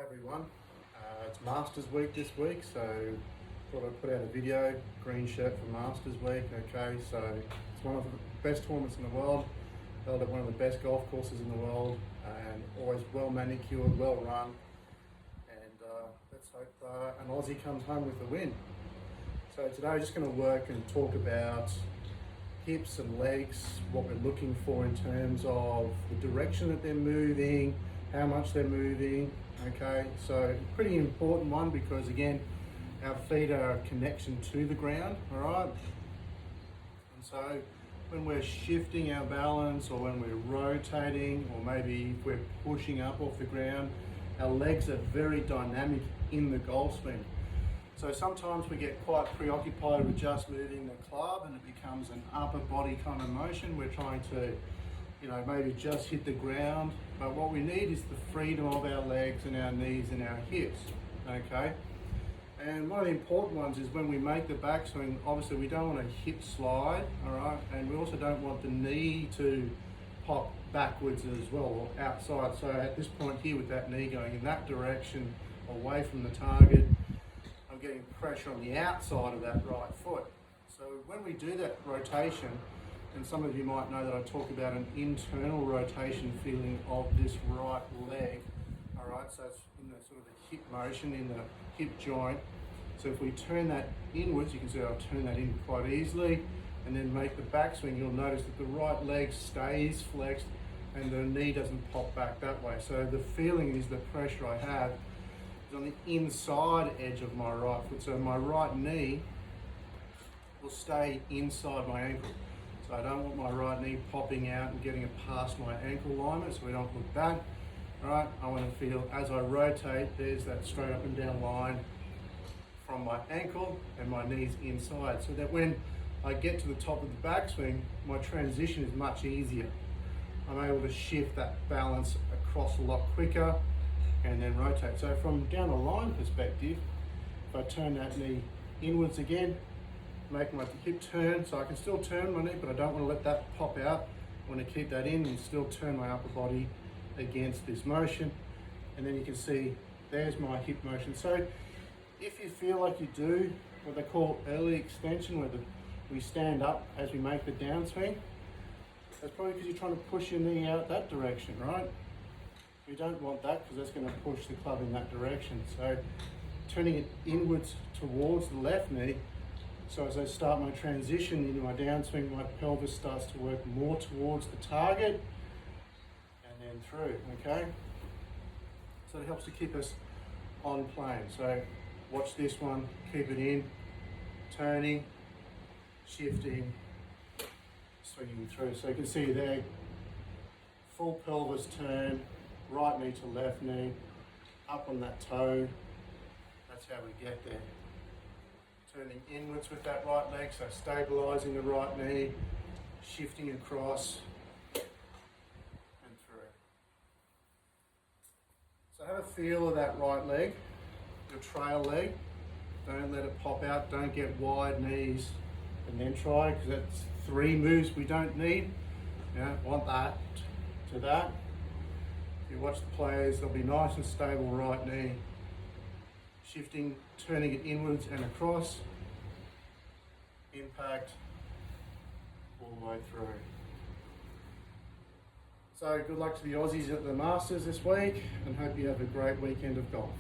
Hi everyone, it's Masters Week this week, so thought I'd put out a video, green shirt for Masters Week. Okay, so it's one of the best tournaments in the world, held at one of the best golf courses in the world, and always well manicured, well run, and let's hope an Aussie comes home with the win. So today I'm just going to work and talk about hips and legs, what we're looking for in terms of the direction that they're moving, how much they're moving. Okay, so pretty important one because again, our feet are a connection to the ground, all right? And so when we're shifting our balance or when we're rotating or maybe if we're pushing up off the ground, our legs are very dynamic in the golf swing. So sometimes we get quite preoccupied with just moving the club and it becomes an upper body kind of motion. We're trying to, maybe just hit the ground. But what we need is the freedom of our legs and our knees and our hips, okay? And one of the important ones is when we make the backswing, obviously we don't want a hip slide, all right? And we also don't want the knee to pop backwards as well or outside. So at this point here with that knee going in that direction, away from the target, I'm getting pressure on the outside of that right foot. So when we do that rotation, and some of you might know that I talk about an internal rotation feeling of this right leg, all right? So it's in the sort of the hip motion, in the hip joint. So if we turn that inwards, you can see I'll turn that in quite easily, and then make the backswing, you'll notice that the right leg stays flexed and the knee doesn't pop back that way. So the feeling is the pressure I have is on the inside edge of my right foot. So my right knee will stay inside my ankle. So I don't want my right knee popping out and getting it past my ankle alignment, so we don't look bad. Right? I want to feel as I rotate, there's that straight up and down line from my ankle and my knees inside, so that when I get to the top of the backswing, my transition is much easier. I'm able to shift that balance across a lot quicker and then rotate. So from down the line perspective, if I turn that knee inwards again, make my hip turn, so I can still turn my knee, but I don't want to let that pop out. I want to keep that in and still turn my upper body against this motion. And then you can see there's my hip motion. So if you feel like you do what they call early extension, where we stand up as we make the downswing, that's probably because you're trying to push your knee out that direction, right? We don't want that because that's going to push the club in that direction. So turning it inwards towards the left knee, so as I start my transition into my downswing, my pelvis starts to work more towards the target and then through, okay? So it helps to keep us on plane. So watch this one, keep it in, turning, shifting, swinging through. So you can see there, full pelvis turn, right knee to left knee, up on that toe. That's how we get there. Turning inwards with that right leg, so stabilising the right knee, shifting across and through. So have a feel of that right leg, your trail leg. Don't let it pop out, don't get wide knees and then try, because that's 3 moves we don't need. Want that to that. If you watch the players, they'll be nice and stable right knee. Shifting, turning it inwards and across, impact all the way through. So good luck to the Aussies at the Masters this week, and hope you have a great weekend of golf.